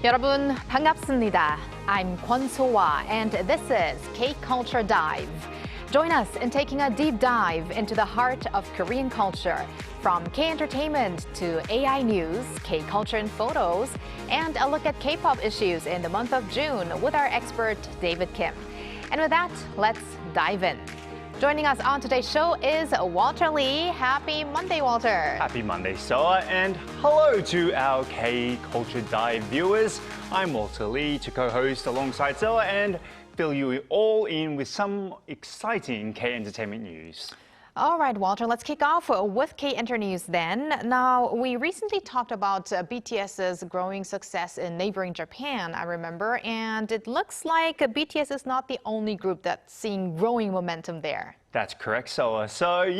여러분 반갑습니다. I'm Kwon So-hwa and this is K-Culture Dive. Join us in taking a deep dive into the heart of Korean culture, from K-entertainment to AI news, K-culture in photos, and a look at K-pop issues in the month of June with our expert David Kim. And with that, let's dive in. Joining us on today's show is Walter Lee. Happy Monday, Walter. Happy Monday, Soa, and hello to our K-Culture Dive viewers. I'm Walter Lee, to co-host alongside Soa and fill you all in with some exciting K-entertainment news. All right, Walter, let's kick off with K-Enter News then. Now, we recently talked about BTS's growing success in neighboring Japan, I remember, and it looks like BTS is not the only group that's seeing growing momentum there. That's correct, Soa. So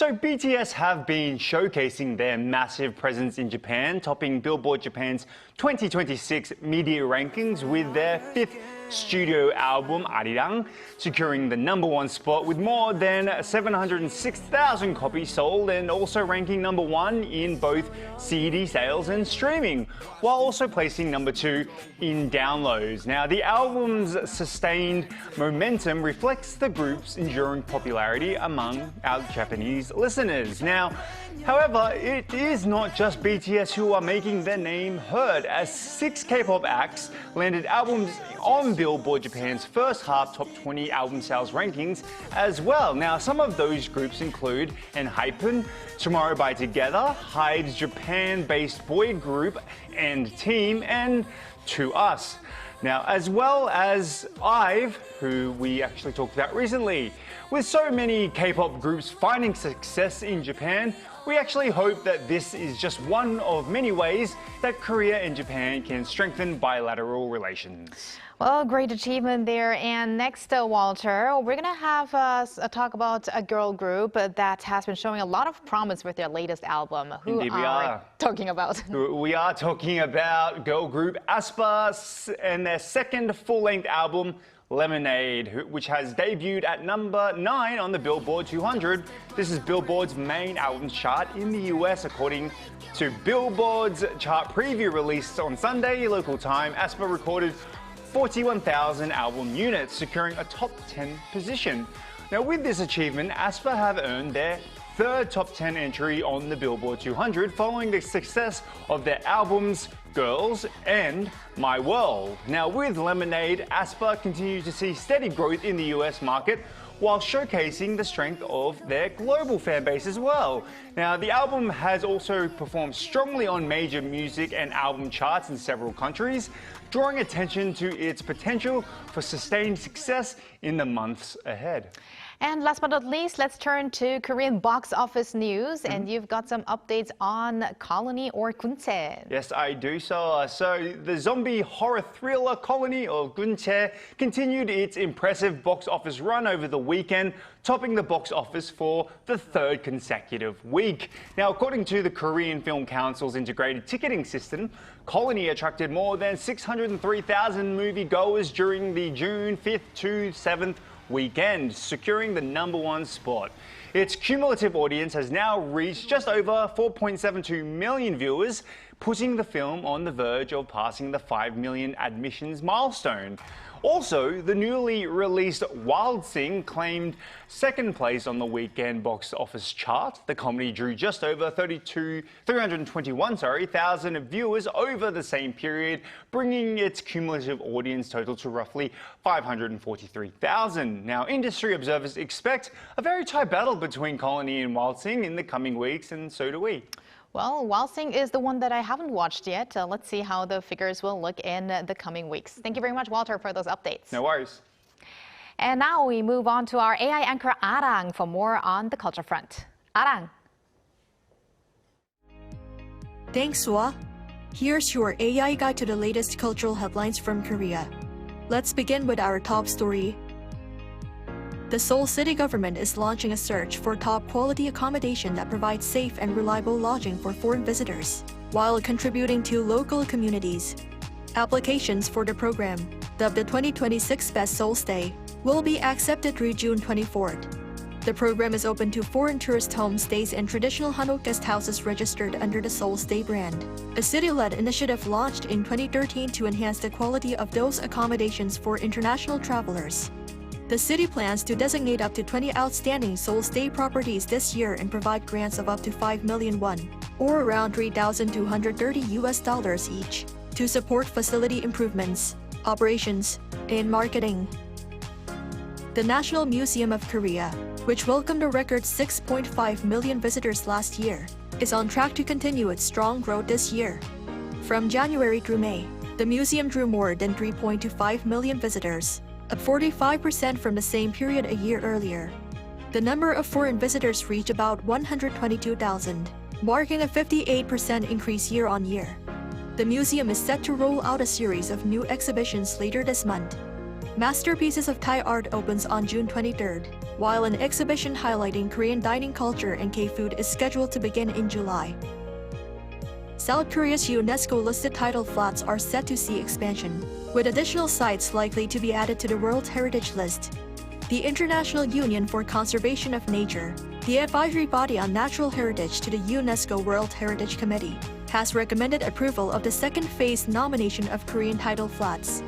BTS have been showcasing their massive presence in Japan, topping Billboard Japan's 2026 media rankings with their fifth studio album, Arirang, securing the #1 spot with more than 706,000 copies sold and also ranking #1 in both CD sales and streaming, while also placing #2 in downloads. Now, the album's sustained momentum reflects the group's enduring popularity among our Japanese listeners. Now, however, it is not just BTS who are making their name heard, as 6 K-pop acts landed albums on Billboard Japan's first half top 20 album sales rankings as well. Now, some of those groups include ENHYPEN, Tomorrow by Together, HYBE's Japan-based boy group and team, and To Us. Now, as well as IVE, who we actually talked about recently. With so many K-pop groups finding success in Japan, we actually hope that this is just one of many ways that Korea and Japan can strengthen bilateral relations. Well, great achievement there. And next, Walter, we're going to have a talk about a girl group that has been showing a lot of promise with their latest album. Who Indeed, are we talking about? We are talking about girl group aespa and their second full-length album, Lemonade, which has debuted at #9 on the Billboard 200. This is Billboard's main albums chart in the US, according to Billboard's chart preview released on Sunday local time. aespa recorded 41,000 album units, securing a top 10 position. Now, with this achievement, aespa have earned their third top 10 entry on the Billboard 200 following the success of their albums Girls and My World. Now, with Lemonade, aespa continue to see steady growth in the US market while showcasing the strength of their global fan base as well. Now, the album has also performed strongly on major music and album charts in several countries, drawing attention to its potential for sustained success in the months ahead. And last but not least, let's turn to Korean box office news. And you've got some updates on Colony or Gunche. Yes, I do so. So the zombie horror thriller Colony or Gunche continued its impressive box office run over the weekend, topping the box office for the third consecutive week. Now, according to the Korean Film Council's integrated ticketing system, Colony attracted more than 603,000 moviegoers during the June 5th to 7th weekend, securing the #1 spot. Its cumulative audience has now reached just over 4.72 million viewers, putting the film on the verge of passing the 5 million admissions milestone. Also, the newly released Wild Sing claimed second place on the weekend box office chart. The comedy drew just over 321,000 viewers over the same period, bringing its cumulative audience total to roughly 543,000. Now, industry observers expect a very tight battle between Colony and Wild Sing in the coming weeks, and so do we. Well, Wild Sing is the one that I haven't watched yet. Let's see how the figures will look in the coming weeks. Thank you very much, Walter, for those updates. No worries. And now we move on to our AI anchor, Arang, for more on the culture front. Arang. Thanks, Swa. Here's your AI guide to the latest cultural headlines from Korea. Let's begin with our top story. The Seoul city government is launching a search for top-quality accommodation that provides safe and reliable lodging for foreign visitors, while contributing to local communities. Applications for the program, dubbed the 2026 Best Seoul Stay, will be accepted through June 24th. The program is open to foreign tourist homestays and traditional Hanok guest houses registered under the Seoul Stay brand, a city-led initiative launched in 2013 to enhance the quality of those accommodations for international travelers. The city plans to designate up to 20 outstanding Seoul Stay properties this year and provide grants of up to 5 million won, or around $3,230 each, to support facility improvements, operations, and marketing. The National Museum of Korea, which welcomed a record 6.5 million visitors last year, is on track to continue its strong growth this year. From January through May, the museum drew more than 3.25 million visitors, up 45% from the same period a year earlier. The number of foreign visitors reached about 122,000, marking a 58% increase year-on-year. The museum is set to roll out a series of new exhibitions later this month. Masterpieces of Thai art opens on June 23rd, while an exhibition highlighting Korean dining culture and K-food is scheduled to begin in July. South Korea's UNESCO-listed tidal flats are set to see expansion, with additional sites likely to be added to the World Heritage List. The International Union for Conservation of Nature, the advisory body on natural heritage to the UNESCO World Heritage Committee, has recommended approval of the second phase nomination of Korean tidal flats.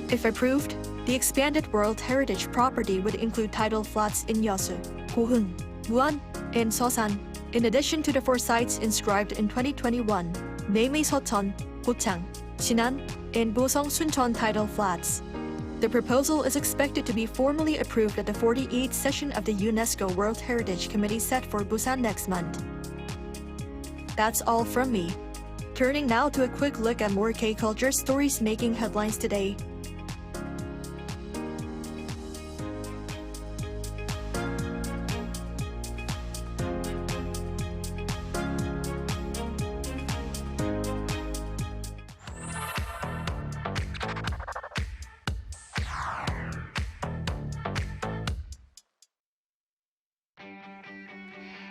If approved, the expanded World Heritage property would include tidal flats in Yeosu, Goheung, Muan, and Seosan, in addition to the 4 sites inscribed in 2021, namely Seocheon, Gochang, Sinan, and Bosong Suncheon tidal flats. The proposal is expected to be formally approved at the 48th session of the UNESCO World Heritage Committee set for Busan next month. That's all from me. Turning now to a quick look at more K-culture stories making headlines today.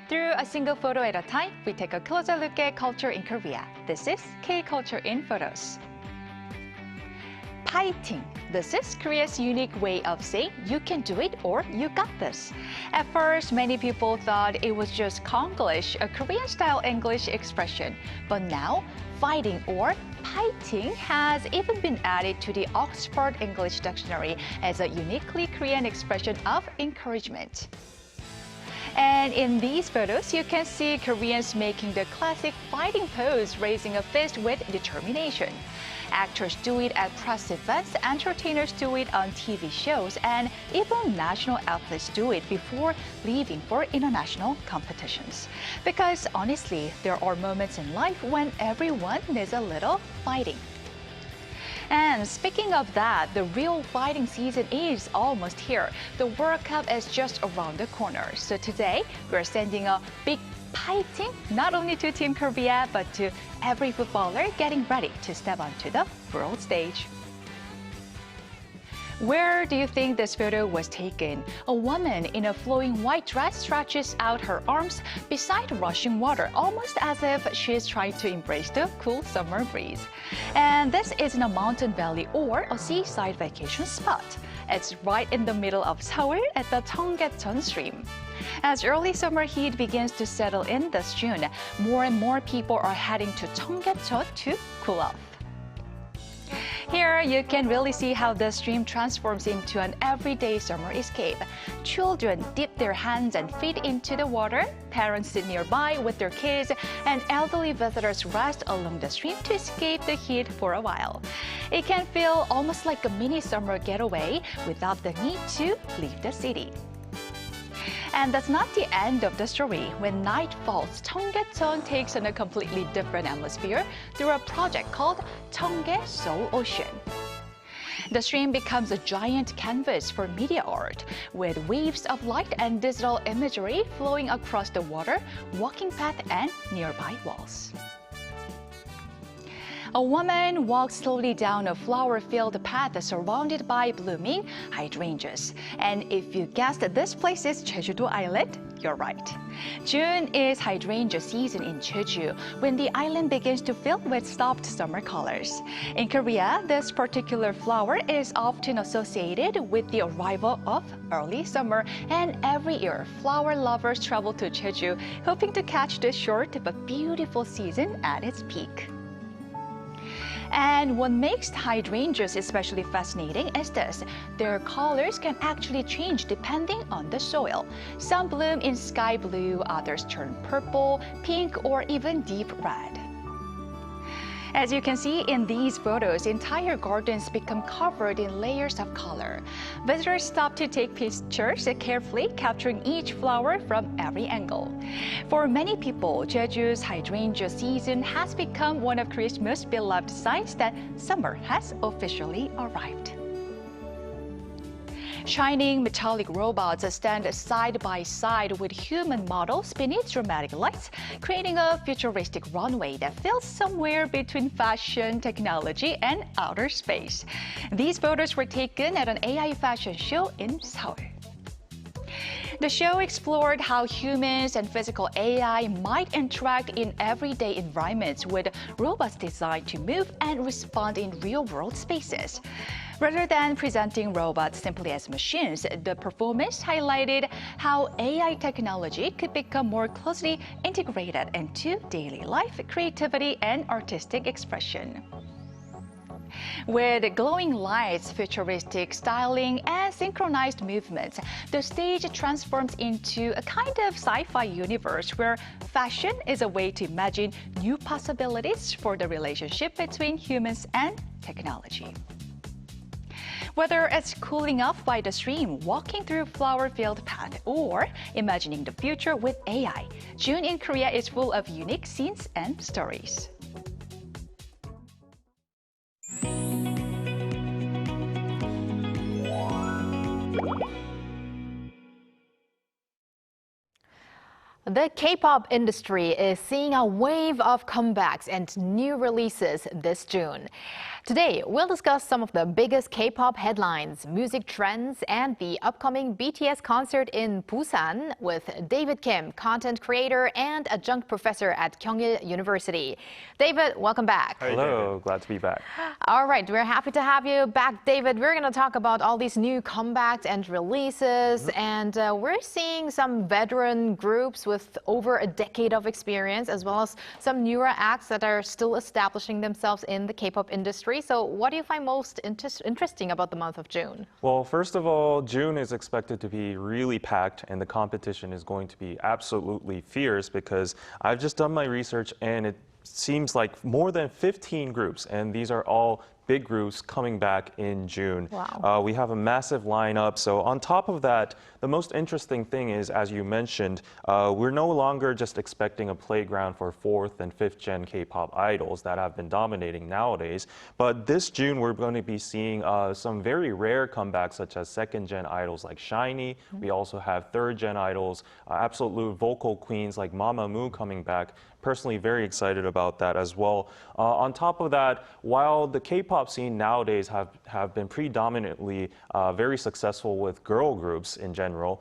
Through a single photo at a time, we take a closer look at culture in Korea. This is K-Culture in Photos. Fighting. This is Korea's unique way of saying you can do it or you got this. At first, many people thought it was just Konglish, a Korean-style English expression. But now, fighting or fighting has even been added to the Oxford English Dictionary as a uniquely Korean expression of encouragement. And in these photos, you can see Koreans making the classic fighting pose, raising a fist with determination. Actors do it at press events, entertainers do it on TV shows, and even national athletes do it before leaving for international competitions. Because honestly, there are moments in life when everyone needs a little fighting. And speaking of that, the real fighting season is almost here. The World Cup is just around the corner. So today, we're sending a big fighting not only to Team Korea, but to every footballer getting ready to step onto the world stage. Where do you think this photo was taken? A woman in a flowing white dress stretches out her arms beside rushing water, almost as if she's trying to embrace the cool summer breeze. And this isn't a mountain valley or a seaside vacation spot. It's right in the middle of Seoul at the Cheonggyecheon stream. As early summer heat begins to settle in this June, more and more people are heading to Cheonggyecheon to cool off. Here, you can really see how the stream transforms into an everyday summer escape. Children dip their hands and feet into the water, parents sit nearby with their kids, and elderly visitors rest along the stream to escape the heat for a while. It can feel almost like a mini summer getaway without the need to leave the city. And that's not the end of the story. When night falls, Cheonggyecheon takes on a completely different atmosphere through a project called Cheonggye Seoul Ocean. The stream becomes a giant canvas for media art, with waves of light and digital imagery flowing across the water, walking path, and nearby walls. A woman walks slowly down a flower-filled path surrounded by blooming hydrangeas. And if you guessed this place is Jeju-do Island, You're right. June is hydrangea season in Jeju, when the island begins to fill with soft summer colors. In Korea, this particular flower is often associated with the arrival of early summer, and every year, flower lovers travel to Jeju, hoping to catch this short but beautiful season at its peak. And what makes hydrangeas especially fascinating is this: their colors can actually change depending on the soil. Some bloom in sky blue, others turn purple, pink, or even deep red. As you can see in these photos, entire gardens become covered in layers of color. Visitors stop to take pictures, carefully capturing each flower from every angle. For many people, Jeju's hydrangea season has become one of Korea's most beloved signs that summer has officially arrived. Shining metallic robots stand side by side with human models beneath dramatic lights, creating a futuristic runway that feels somewhere between fashion, technology, and outer space. These photos were taken at an AI fashion show in Seoul. The show explored how humans and physical AI might interact in everyday environments, with robots designed to move and respond in real-world spaces. Rather than presenting robots simply as machines, the performance highlighted how AI technology could become more closely integrated into daily life, creativity, and artistic expression. With glowing lights, futuristic styling, and synchronized movements, the stage transforms into a kind of sci-fi universe where fashion is a way to imagine new possibilities for the relationship between humans and technology. Whether it's cooling off by the stream, walking through flower-filled path, or imagining the future with AI, June in Korea is full of unique scenes and stories. The K-pop industry is seeing a wave of comebacks and new releases this June. Today, we'll discuss some of the biggest K-pop headlines, music trends, and the upcoming BTS concert in Busan with David Kim, content creator and adjunct professor at Kyungil University. David, welcome back. Hello, glad to be back. All right, we're happy to have you back, David. We're going to talk about all these new comebacks and releases, and we're seeing some veteran groups with over a decade of experience, as well as some newer acts that are still establishing themselves in the K-pop industry. So what do you find most interesting about the month of June? Well, first of all, June is expected to be really packed, and the competition is going to be absolutely fierce, because I've just done my research and it seems like more than 15 groups, and these are all big groups coming back in June. Wow. We have a massive lineup. So on top of that, the most interesting thing is, as you mentioned, we're no longer just expecting a playground for 4th and 5th gen K-pop idols that have been dominating nowadays. But this June, we're going to be seeing some very rare comebacks, such as 2nd gen idols like SHINee. We also have 3rd gen idols, absolute vocal queens like Mamamoo coming back. Personally, very excited about that as well. On top of that, while the K-pop scene nowadays have been predominantly very successful with girl groups in general,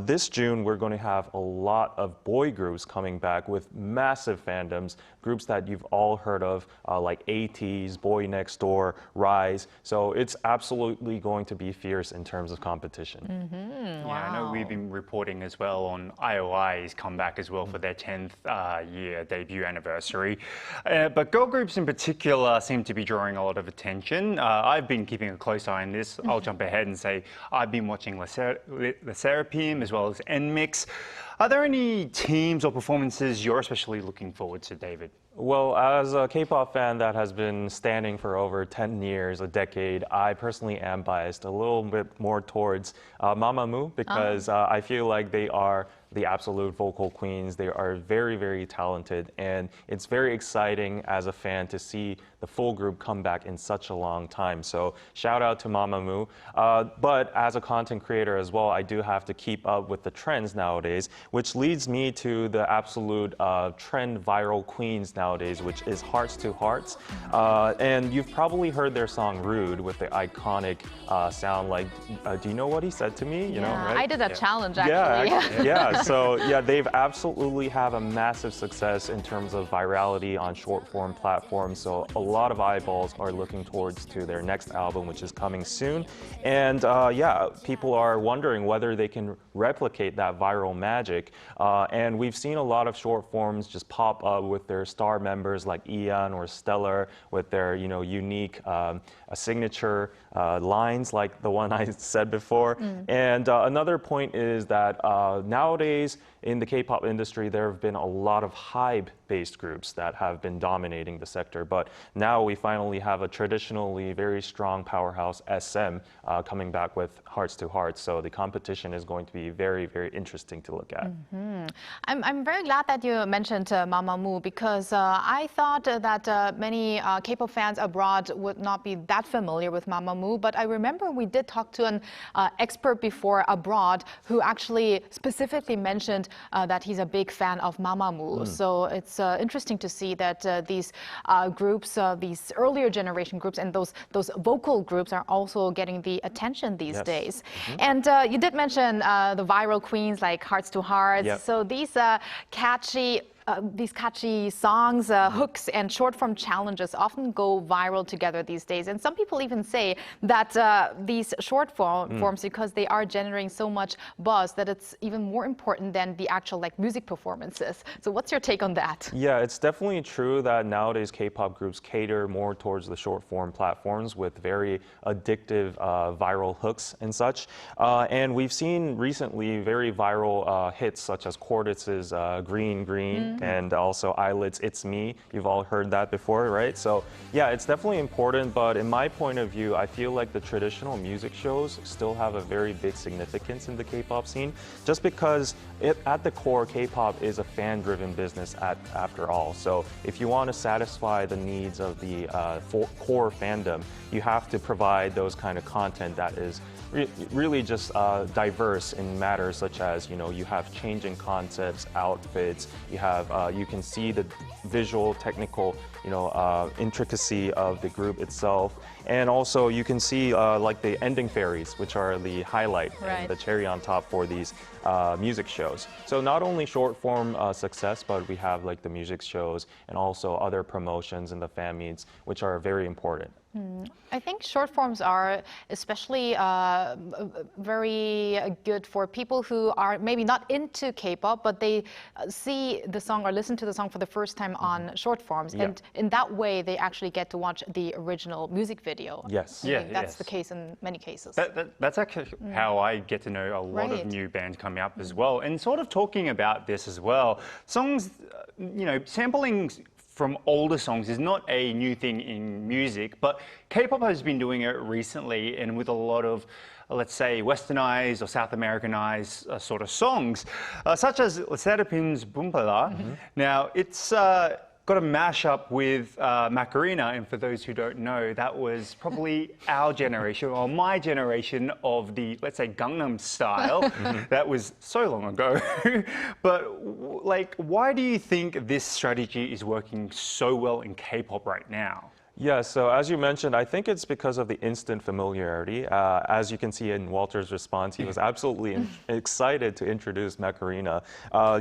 this June we're going to have a lot of boy groups coming back with massive fandoms, groups that you've all heard of, like ATEEZ, Boy Next Door, Rise. So it's absolutely going to be fierce in terms of competition. Yeah, Wow. I know we've been reporting as well on IOI's comeback as well for their 10th year debut anniversary. But girl groups in particular seem to be drawing a lot of attention. I've been keeping a close eye on this. I'll jump ahead and say I've been watching Le Sserafim as well as NMIX. Are there any teams or performances you're especially looking forward to, David? Well, as a K-pop fan that has been standing for over 10 years, a decade, I personally am biased a little bit more towards Mamamoo, because I feel like they are the absolute vocal queens. They are very, very talented, and it's very exciting as a fan to see the full group come back in such a long time. So shout out to Mamamoo. But as a content creator as well, I do have to keep up with the trends nowadays, which leads me to the absolute trend viral queens nowadays, which is Hearts to Hearts. And you've probably heard their song Rude with the iconic sound like, do you know what he said to me? You know, right? I did a challenge actually. Yeah, so yeah, they've absolutely have a massive success in terms of virality on short form platforms. So a lot of eyeballs are looking towards to their next album, which is coming soon. And yeah, people are wondering whether they can replicate that viral magic. And we've seen a lot of short forms just pop up with their star members like Ian or Stellar with their, you know, unique signature lines like the one I said before. And another point is that nowadays in the K-pop industry, there have been a lot of hype-based groups that have been dominating the sector. But now we finally have a traditionally very strong powerhouse, SM, coming back with Hearts to Hearts. So the competition is going to be very, very interesting to look at. I'm very glad that you mentioned Mamamoo, because I thought that many K-pop fans abroad would not be that familiar with Mamamoo. But I remember we did talk to an expert before abroad who actually specifically mentioned that he's a big fan of Mamamoo. So it's interesting to see that these groups, these earlier generation groups, and those vocal groups are also getting the attention these days. And you did mention the viral queens like Hearts to Hearts. So these catchy songs, hooks, and short-form challenges often go viral together these days. And some people even say that these short forms, because they are generating so much buzz, that it's even more important than the actual like music performances. So what's your take on that? Yeah, it's definitely true that nowadays K-pop groups cater more towards the short-form platforms with very addictive viral hooks and such. And we've seen recently very viral hits such as Cordace's Green Green, and also Eyelids, It's Me. You've all heard that before, right? So yeah, it's definitely important, but in my point of view, I feel like the traditional music shows still have a very big significance in the K-pop scene, just because at the core, K-pop is a fan-driven business after all. So if you want to satisfy the needs of the core fandom, you have to provide those kind of content that is really just diverse in matters such as, you know, you have changing concepts, outfits, you can see the visual, technical, you know, intricacy of the group itself. And also you can see like the ending fairies, which are the highlight and the cherry on top for these music shows. So not only short form success, but we have like the music shows and also other promotions and the fan meets, which are very important. I think short forms are especially very good for people who are maybe not into K-pop, but they see the song or listen to the song for the first time on short forms. And in that way, they actually get to watch the original music video. Yes. I think that's the case in many cases. That's actually how I get to know a lot of new bands coming up as well. And sort of talking about this as well, songs, you know, sampling from older songs is not a new thing in music, but K-pop has been doing it recently and with a lot of, let's say, westernized or South Americanized sort of songs, such as Serapin's Bumpala. Now, it's got a mashup with Macarena, and for those who don't know, that was probably our generation, or my generation of the, let's say, Gangnam Style. That was so long ago. But like, why do you think this strategy is working so well in K-pop right now? Yeah, so as you mentioned, I think it's because of the instant familiarity. As you can see in Walter's response, he was absolutely excited to introduce Macarena.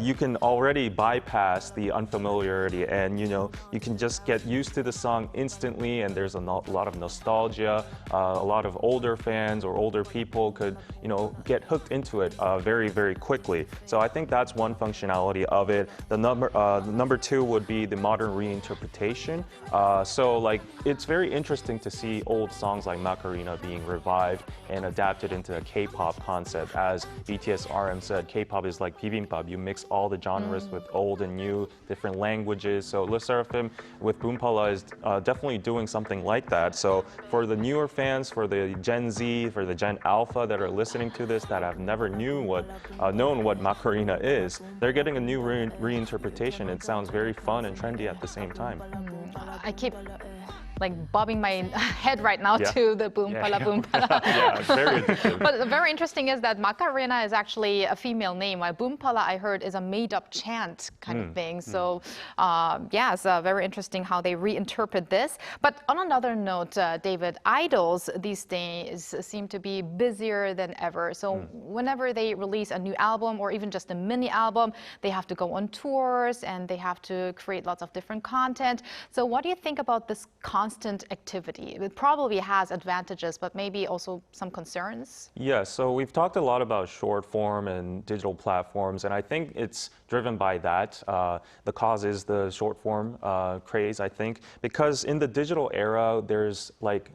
You can already bypass the unfamiliarity and, you know, you can just get used to the song instantly, and there's a lot of nostalgia. A lot of older fans or older people could, you know, get hooked into it very, very quickly. So I think that's one functionality of it. The number two would be the modern reinterpretation. So like, it's very interesting to see old songs like Macarena being revived and adapted into a K-pop concept. As BTS RM said, K-pop is like bibimbap. You mix all the genres with old and new, different languages. So Le Sserafim with Boompala is definitely doing something like that. So for the newer fans, for the Gen Z, for the Gen Alpha that are listening to this, that have never known what Macarena is, they're getting a new reinterpretation. It sounds very fun and trendy at the same time. like bobbing my head right now to the boom pala boom pala. Yeah, it's very addictive. But very interesting is that Macarena is actually a female name, while boom pala I heard is a made-up chant kind of thing. So yeah, it's very interesting how they reinterpret this. But on another note, David, idols these days seem to be busier than ever. So whenever they release a new album or even just a mini album, they have to go on tours and they have to create lots of different content. So what do you think about this constant activity? It probably has advantages, but maybe also some concerns? Yeah, so we've talked a lot about short form and digital platforms, and I think it's driven by that. The cause is the short form craze, I think, because in the digital era,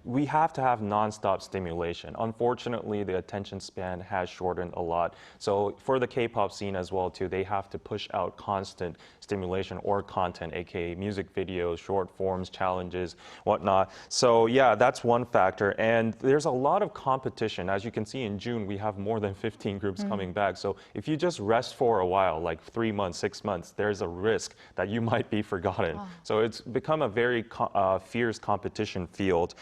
we have to have nonstop stimulation. Unfortunately, the attention span has shortened a lot. So for the K-pop scene as well, too, they have to push out constant stimulation or content, aka music videos, short forms, challenges, whatnot. So yeah, that's one factor. And there's a lot of competition. As you can see in June, we have more than 15 groups coming back. So if you just rest for a while, like 3 months, 6 months, there's a risk that you might be forgotten. So it's become a very fierce competition field.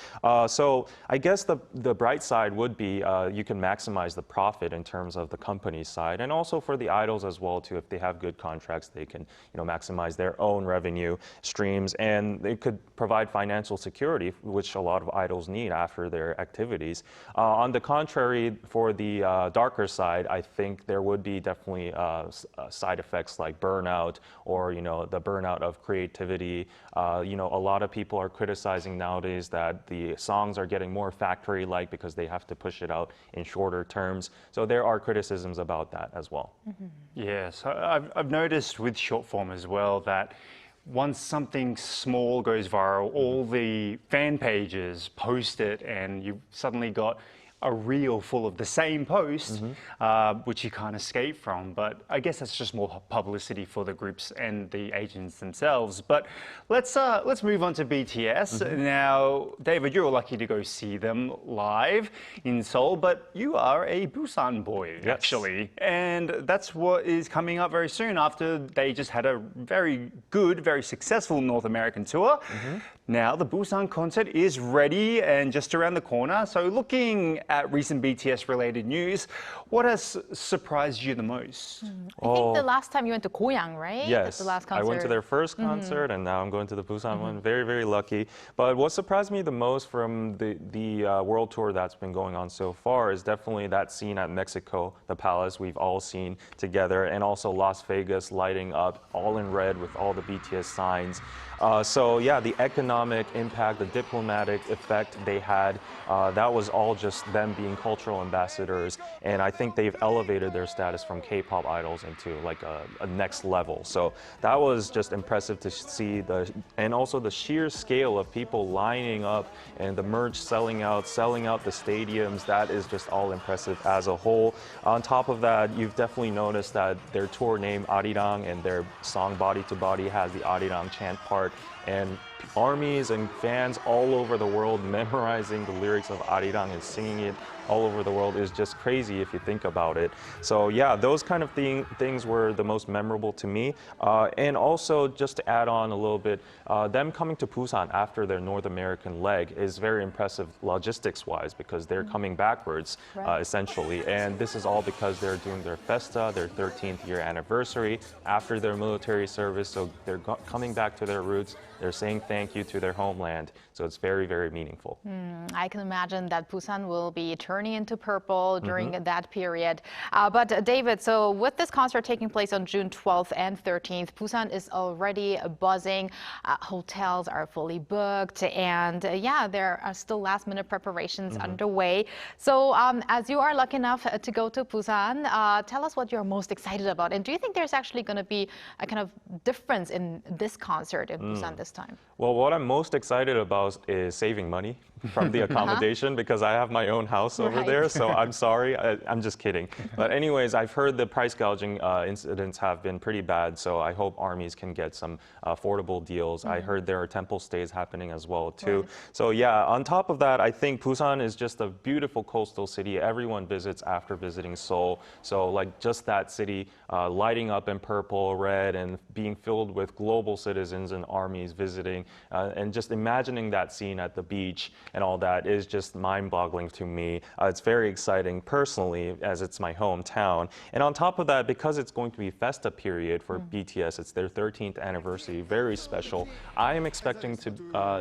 So I guess the bright side would be you can maximize the profit in terms of the company's side, and also for the idols as well too. If they have good contracts, they can maximize their own revenue streams, and they could provide financial security, which a lot of idols need after their activities. On the contrary, for the darker side, I think there would be definitely side effects like burnout, or the burnout of creativity. A lot of people are criticizing nowadays that the songs are getting more factory-like because they have to push it out in shorter terms. So there are criticisms about that as well. Yeah, so I've noticed with short form as well that once something small goes viral, all the fan pages post it, and you've suddenly got a reel full of the same post, which you can't escape from. But I guess that's just more publicity for the groups and the agents themselves. But let's move on to BTS. Now, David, you're lucky to go see them live in Seoul, but you are a Busan boy, actually. And that's what is coming up very soon after they just had a very good, very successful North American tour. Now, the Busan concert is ready and just around the corner. So looking at recent BTS-related news, what has surprised you the most? I think the last time you went to Goyang, right? Yes, that's the last concert. I went to their first concert, and now I'm going to the Busan one. Very, very lucky. But what surprised me the most from the world tour that's been going on so far is definitely that scene at Mexico, the palace we've all seen together, and also Las Vegas lighting up all in red with all the BTS signs. So yeah, the economic impact, the diplomatic effect they had, that was all just them being cultural ambassadors. And I think they've elevated their status from K-pop idols into like a next level. So that was just impressive to see, and also the sheer scale of people lining up and the merch selling out the stadiums. That is just all impressive as a whole. On top of that, you've definitely noticed that their tour name Arirang and their song Body to Body has the Arirang chant part. And armies and fans all over the world memorizing the lyrics of Arirang and singing it all over the world is just crazy if you think about it. So yeah, those kind of things were the most memorable to me. And also, just to add on a little bit, them coming to Busan after their North American leg is very impressive logistics-wise, because they're coming backwards, essentially. And this is all because they're doing their festa, their 13th year anniversary after their military service. So they're coming back to their roots. They're saying thank you to their homeland. So it's very, very meaningful. I can imagine that Busan will be turning into purple during that period. But David, so with this concert taking place on June 12th and 13th, Busan is already buzzing. Hotels are fully booked, and yeah, there are still last-minute preparations underway. So as you are lucky enough to go to Busan, tell us what you're most excited about. And do you think there's actually going to be a kind of difference in this concert in Busan this time? Well, what I'm most excited about is saving money from the accommodation, because I have my own house over there, so I'm sorry. I'm just kidding. But anyways, I've heard the price gouging incidents have been pretty bad, so I hope armies can get some affordable deals. I heard there are temple stays happening as well, too. Right. So yeah, on top of that, I think Busan is just a beautiful coastal city. Everyone visits after visiting Seoul. So like just that city lighting up in purple, red, and being filled with global citizens and armies visiting, and just imagining that scene at the beach and all that is just mind-boggling to me. It's very exciting personally, as it's my hometown. And on top of that, because it's going to be Festa period for BTS, it's their 13th anniversary, very special. I am expecting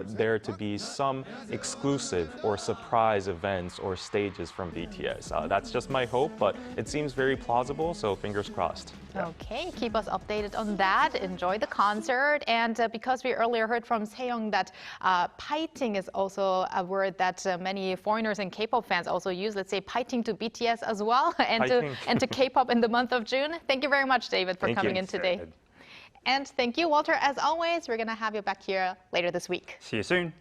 there to be some exclusive or surprise events or stages from BTS. That's just my hope, but it seems very plausible, so fingers crossed. Okay, keep us updated on that. Enjoy the concert. And because we earlier heard from Seong that piting is also a word that many foreigners and K-pop fans also use. Let's say piting to BTS as well and to K-pop in the month of June. Thank you very much, David, for coming in today. And thank you, Walter. As always, we're going to have you back here later this week. See you soon.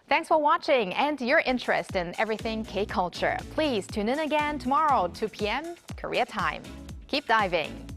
Thanks for watching and your interest in everything K-culture. Please tune in again tomorrow, 2 p.m. Korea time. Keep diving.